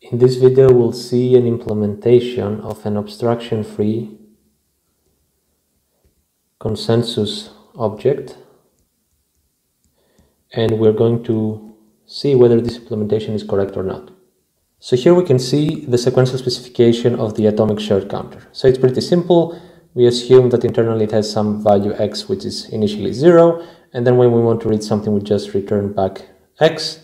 In this video, we'll see an implementation of an obstruction-free consensus object, and we're going to see whether this implementation is correct or not. So here we can see the sequential specification of the atomic shared counter. So it's pretty simple. We assume that internally it has some value x, which is initially 0, and then when we want to read something, we just return back x,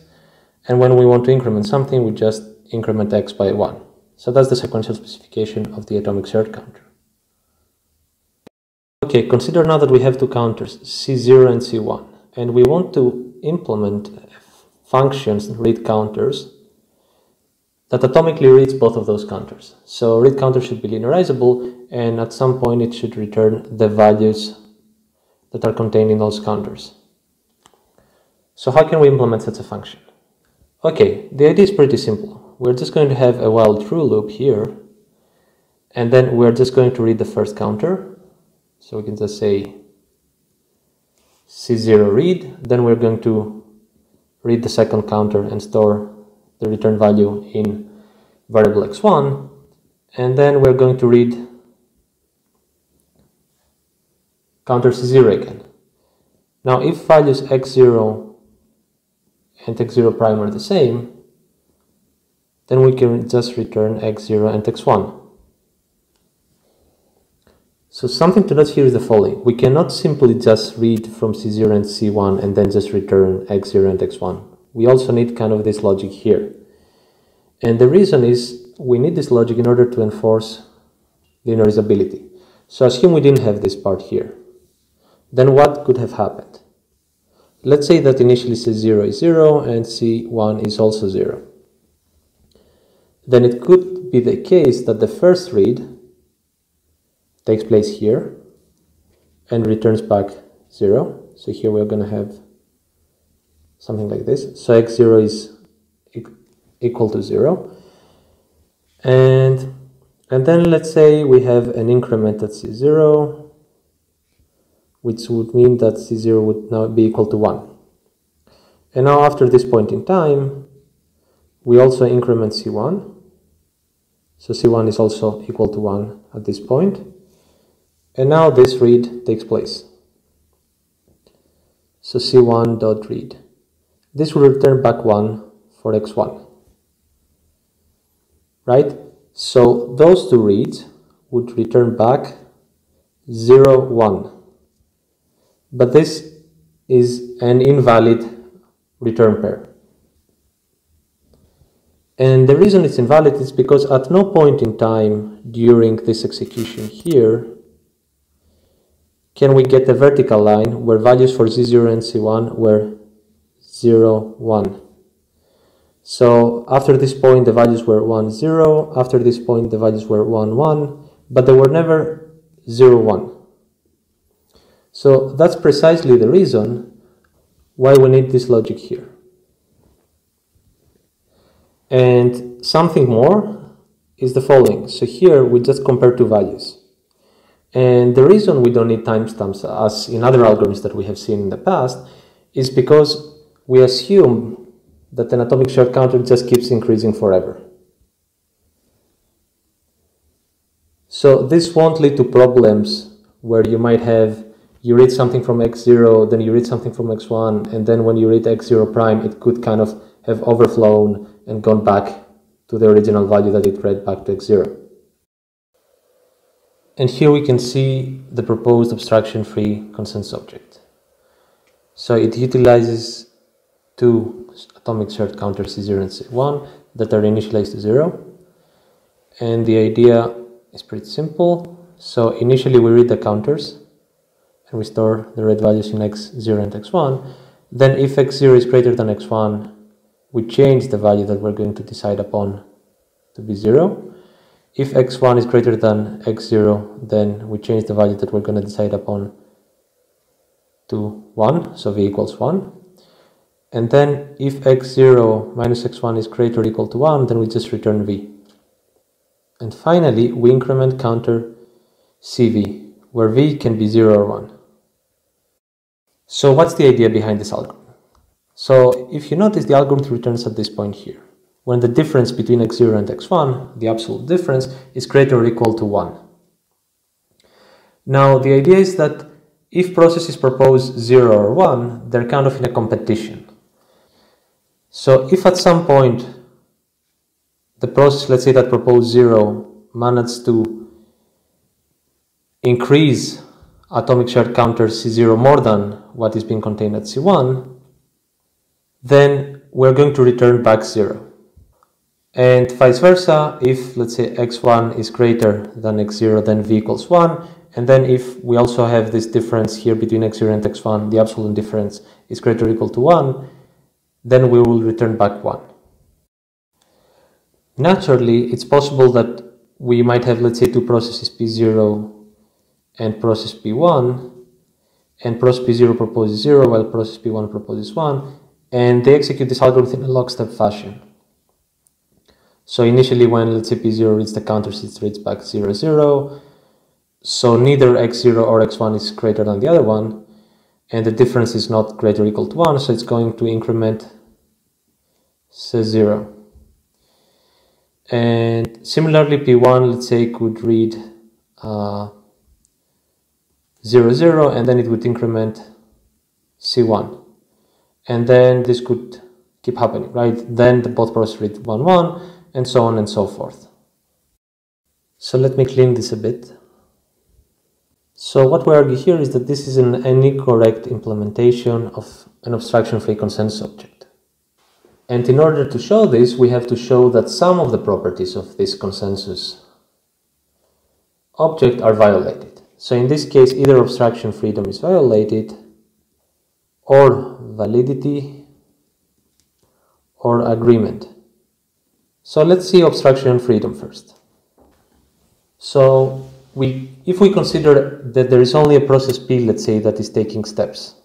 and when we want to increment something, we just increment x by 1. So that's the sequential specification of the atomic shared counter. Okay, consider now that we have two counters, C0 and C1, and we want to implement functions, read counters, that atomically reads both of those counters. So read counter should be linearizable, and at some point it should return the values that are contained in those counters. So how can we implement such a function? Okay, the idea is pretty simple. We're just going to have a while true loop here, and then we're just going to read the first counter. So we can just say C0 read, then we're going to read the second counter and store the return value in variable x1, and then we're going to read counter C0 again. Now if values x0 and x0 prime are the same, then we can just return x0 and x1. So something to note here is the following. We cannot simply just read from C0 and C1 and then just return x0 and x1. We also need kind of this logic here. And the reason is we need this logic in order to enforce linearizability. So assume we didn't have this part here. Then what could have happened? Let's say that initially C0 is 0 and C1 is also 0. Then it could be the case that the first read takes place here and returns back 0. So here we're going to have something like this. So x0 is equal to 0. And then let's say we have an increment at C0, which would mean that C0 would now be equal to 1. And now after this point in time, we also increment C1. So C1 is also equal to 1 at this point. And now this read takes place. So C1.read. This will return back 1 for x1. Right? So those two reads would return back 0, 1. But this is an invalid return pair. And the reason it's invalid is because at no point in time during this execution here can we get a vertical line where values for Z0 and C1 were 0, 1. So after this point the values were 1, 0, after this point the values were 1, 1, but they were never 0, 1. So that's precisely the reason why we need this logic here. And something more is the following. So here we just compare two values. And the reason we don't need timestamps as in other algorithms that we have seen in the past is because we assume that an atomic shared counter just keeps increasing forever. So this won't lead to problems where you might have, you read something from x0, then you read something from x1, and then when you read x0 prime, it could kind of have overflown and gone back to the original value that it read back to x0. And here we can see the proposed obstruction-free consensus object. So it utilizes two atomic shared counters C0 and C1 that are initialized to 0. And the idea is pretty simple. So initially we read the counters and we store the read values in x0 and x1. Then if x0 is greater than x1, we change the value that we're going to decide upon to be 0. If x1 is greater than x0, then we change the value that we're going to decide upon to 1, so v equals 1. And then if x0 minus x1 is greater or equal to 1, then we just return v. And finally, we increment counter cv, where v can be 0 or 1. So what's the idea behind this algorithm? So if you notice, the algorithm returns at this point here. when the difference between x0 and x1, the absolute difference, is greater or equal to 1. Now, the idea is that if processes propose 0 or 1, they're kind of in a competition. So if at some point the process, let's say that proposed 0, managed to increase atomic shared counter C0 more than what is being contained at C1, then we're going to return back 0. And vice versa, if let's say x1 is greater than x0, then v equals 1. And then if we also have this difference here between x0 and x1, the absolute difference is greater or equal to 1, then we will return back 1. Naturally, it's possible that we might have, let's say, two processes P0 and process P1, and process P0 proposes 0 while process P1 proposes 1, and they execute this algorithm in a lockstep fashion. So initially when, let's say, P0 reads the counters, it reads back 0, 0. So neither x0 or x1 is greater than the other one, and the difference is not greater or equal to 1, so it's going to increment C0. And similarly, P1, let's say, could read 0, 0, and then it would increment C1. And then this could keep happening, right? Then both processes read 1, 1, and so on and so forth. So let me clean this a bit. So what we argue here is that this is an incorrect implementation of an obstruction-free consensus object. And in order to show this, we have to show that some of the properties of this consensus object are violated. So in this case, either obstruction freedom is violated, or validity, or agreement. So let's see obstruction freedom first. So if we consider that there is only a process P, let's say, that is taking steps,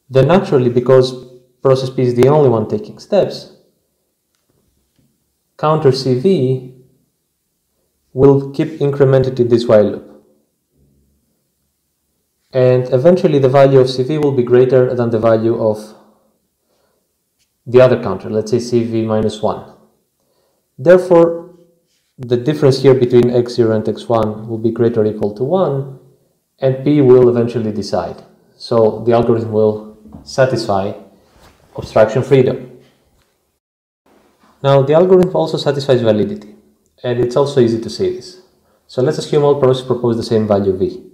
then naturally, because process P is the only one taking steps, counter CV will keep incremented in this while loop. And eventually the value of CV will be greater than the value of the other counter, let's say CV minus 1. Therefore, the difference here between x0 and x1 will be greater or equal to 1, and P will eventually decide. So the algorithm will satisfy obstruction freedom. Now the algorithm also satisfies validity, and it's also easy to say this. So let's assume all processes propose the same value V.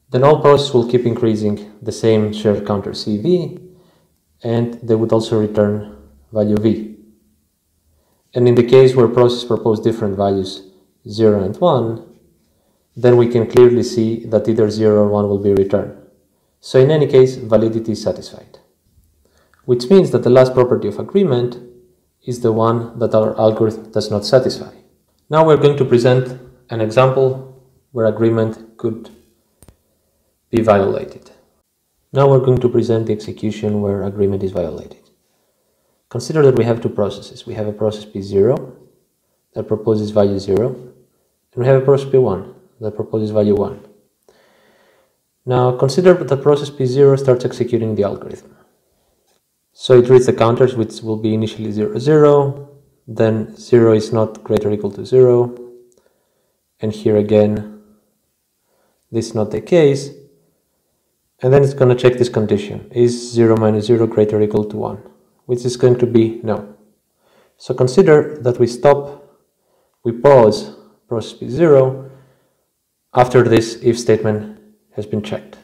Then all processes will keep increasing the same shared counter CV, and they would also return value V. And in the case where processes propose different values, 0 and 1, then we can clearly see that either 0 or 1 will be returned. So in any case, validity is satisfied. Which means that the last property of agreement is the one that our algorithm does not satisfy. Now we're going to present an example where agreement could be violated. Now we're going to present the execution where agreement is violated. Consider that we have two processes. We have a process P0 that proposes value 0, and we have a process P1 that proposes value 1. Now consider that the process P0 starts executing the algorithm. So it reads the counters, which will be initially 0, 0, then 0 is not greater or equal to 0, and here again this is not the case, and then it's going to check this condition. Is 0 minus 0 greater or equal to 1? Which is going to be no. So consider that we pause process P0 after this if statement has been checked.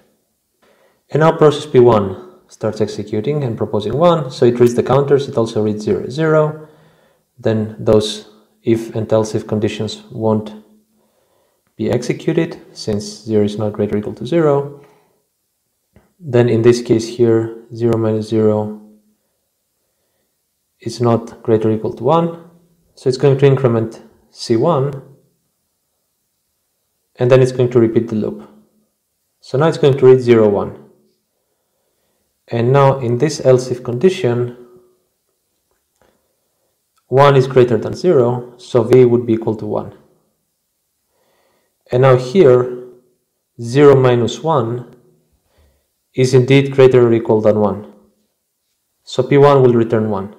And now process P1 starts executing and proposing 1, so it reads the counters, it also reads 0, 0, then those if and else if conditions won't be executed since 0 is not greater or equal to 0. Then in this case here, 0 minus 0 is not greater or equal to 1, so it's going to increment C1, and then it's going to repeat the loop. So now it's going to read 0, 1. And now in this else if condition, 1 is greater than 0, so V would be equal to 1. And now here, 0 minus 1 is indeed greater or equal than 1. So P1 will return 1.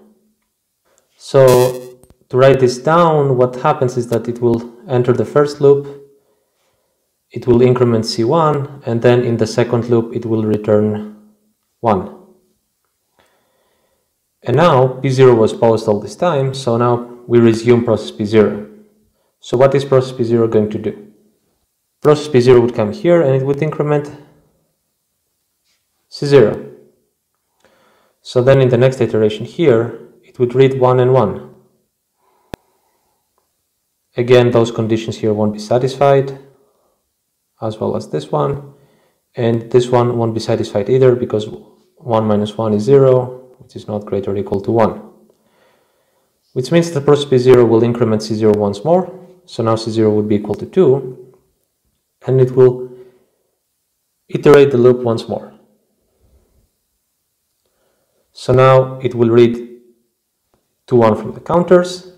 So to write this down, what happens is that it will enter the first loop, it will increment C1, and then in the second loop it will return 1. And now P0 was paused all this time, so now we resume process P0. So what is process P0 going to do? Process P0 would come here and it would increment C0. So then in the next iteration here, it would read 1 and 1. Again, those conditions here won't be satisfied, as well as this one. And this one won't be satisfied either, because 1 minus 1 is 0, which is not greater or equal to 1. Which means the process P0 will increment C0 once more. So now C0 would be equal to 2. And it will iterate the loop once more. So now it will read 2, 1 from the counters.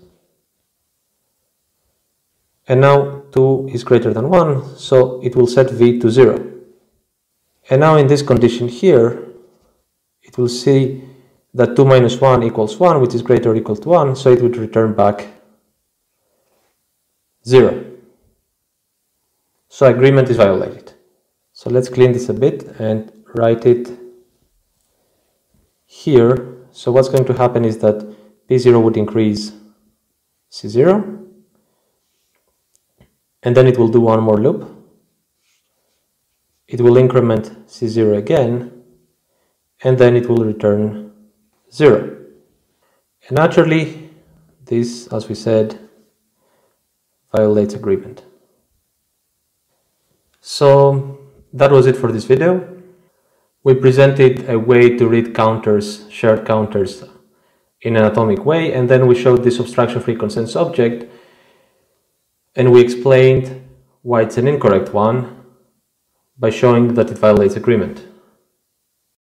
And now 2 is greater than 1, so it will set V to 0. And now in this condition here, it will see that 2 minus 1 equals 1, which is greater or equal to 1, so it would return back 0. So agreement is violated. So let's clean this a bit and write it here. So what's going to happen is that P0 would increase C0, and then it will do one more loop. It will increment C0 again, and then it will return 0. And naturally, this, as we said, violates agreement. So that was it for this video. We presented a way to read counters, shared counters, in an atomic way, and then we showed this obstruction-free consensus object, and we explained why it's an incorrect one by showing that it violates agreement.